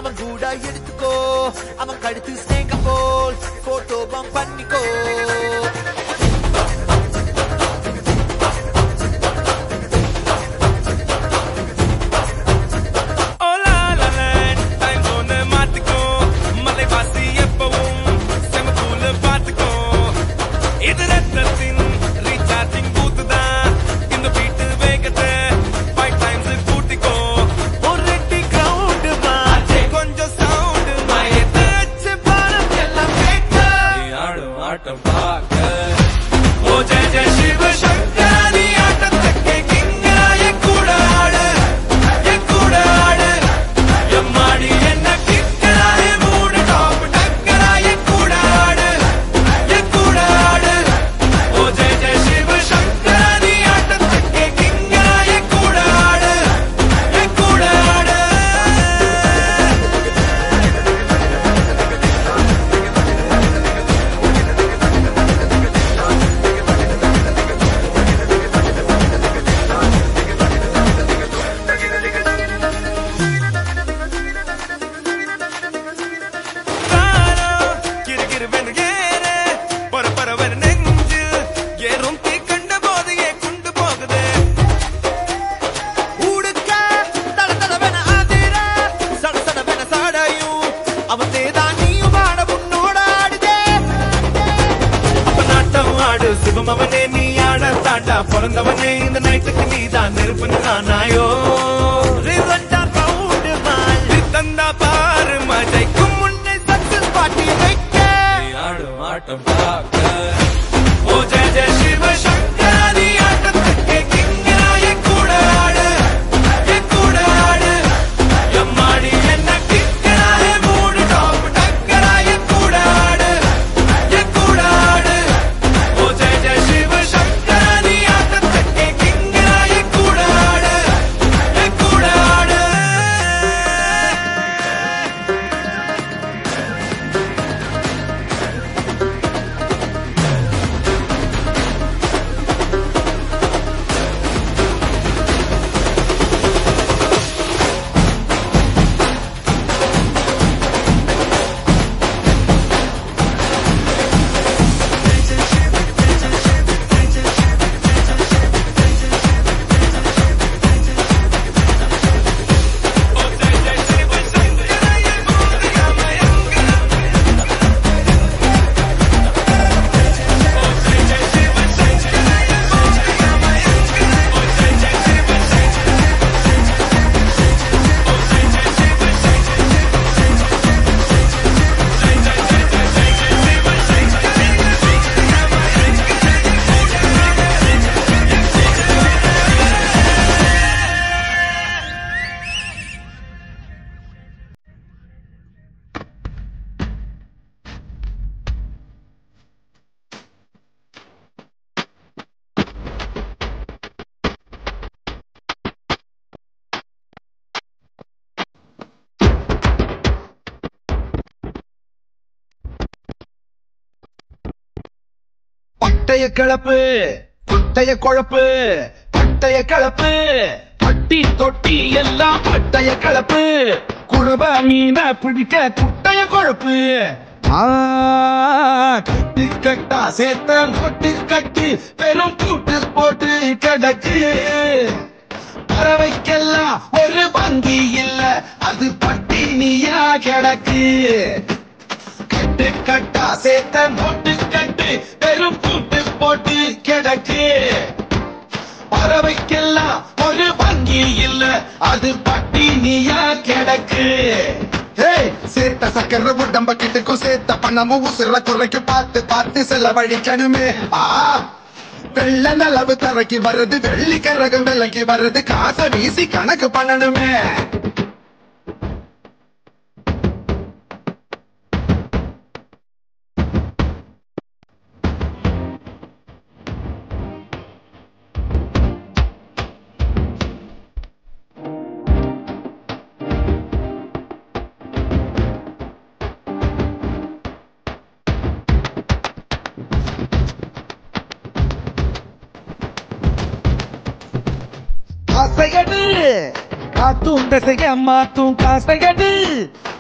அவன் கூட எடுத்துக்கோ அவன் கழுத்து ஸ்னேக போல் போட்டோ பம் பண்ணிக்கோ சிவமவனே நீ ஆட தாண்டா பிறந்தவனே இந்த நைட்டுக்கு நீதான் நெருப்புன்னு நானாயோ தந்தா பாரு மழைக்கும் முன்னே சக்சஸ் பாட்டி வைக்க நீ ஆடும் ஆட்டம் பார்க்க ஓ ஜெய ஜெய சிவ சங்கரி ஆட்டத்துக்கு கிங்கராய கூட ஆடு என் கூட ஆடு எம்மாடி என்ன கிங்கராய மூடு டாப் டக்கராய கூட ஆடு என் கூட ஆடு ஓ ஜெய ஜெய சிவ சங்கரி ஆட்டத்துக்கு கிங்கராய கூட ஆடு என் கூட ஆடு பட்டைய கிளப்பு பட்டைய குழப்பு பட்டைய கிளப்பு பட்டி தொட்டி எல்லாம் பட்டைய கிளப்பு குழவ மீன பிடிக்க குட்டைய குழப்பு கட்டி கட்டா சேர்த்த கொட்டு கட்டி பெரும் கூட்டு போட்டு கிடக்கு பறவைக்கெல்லாம் ஒரு பங்கி இல்ல அது பட்டினியா கிடக்கு கட்டு கட்டா சேர்த்த கொட்டு கட்டு பெரும் கூட்டு போட்டு கிடக்கு பறவைக்கெல்லாம் ஒரு பங்கி இல்ல அது பட்டினியா கிடக்கு சேர்த்த சக்கர உடம்ப கிட்டுக்கும் சேர்த்த பணமும் உசுர குறைக்கு பார்த்து பார்த்து செலவழிக்கணுமே வெள்ள நிலவு தரைக்கு வருது வெள்ளி கரகம் விலைக்கு வருது காசை வீசி கணக்கு பண்ணணுமே காசையடு காத்தும் தசைய மாத்தும் காசையடு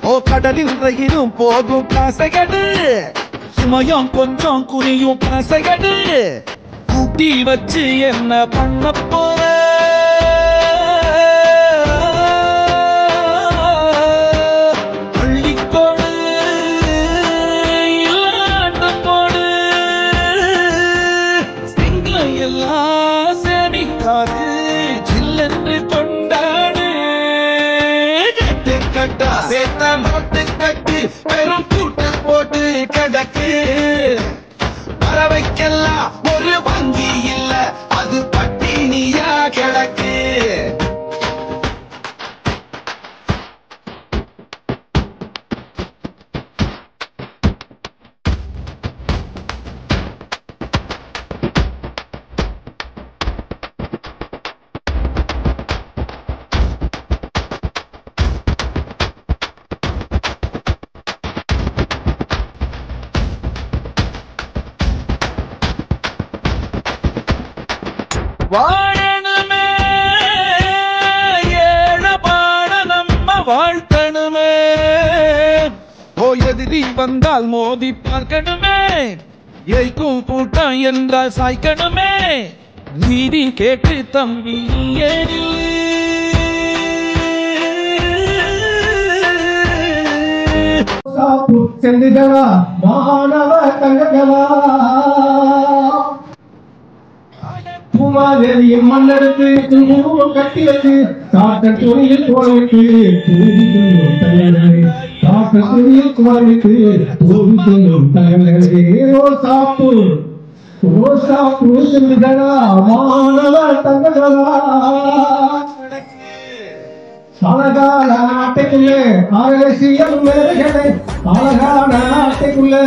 ஓ கடலில் ரயிலும் போகும் காசைகடு சுமையும் கொஞ்சம் குனியும் காசைகடு கூட்டி வச்சு என்ன பண்ண போற பள்ளிக்கோடு இல்லாண்டோடு சிங்களை எல்லாம் சேமிக்காது ஜில்லென்று கொண்டாடு கட்டா சேத்த மொட்டு கட்டு பெரும் கூட்ட போட்டு கிடக்கு பறவைக்கெல்லாம் ஒரு வங்கி இல்ல அது பட்டினியா கிடக்கு வாழணுமே ஏழ பாட நம்ம வாழ்த்தணுமே ஓ எதிரி வந்தால் மோதி பார்க்கணுமே ஏய்க்கும் கூட்டம் என்றால் சாய்க்கணுமே நீதி கேட்டு தம்பி செல்லுகளா மாணவ தங்கங்களா பூமாதேவியின் மண்ணெடுத்து குங்குமம் கட்டி வச்சு காட்ட துணியில் கோவிக்கு காட்ட துணியில் கோவிக்கு தலைவர்களே ஓ சாப்பு செல்லுகளா மாணவ தங்கங்களா அழகான நாட்டைக்குள்ளே அரசியல் மேடைகளை அழகான நாட்டைக்குள்ளே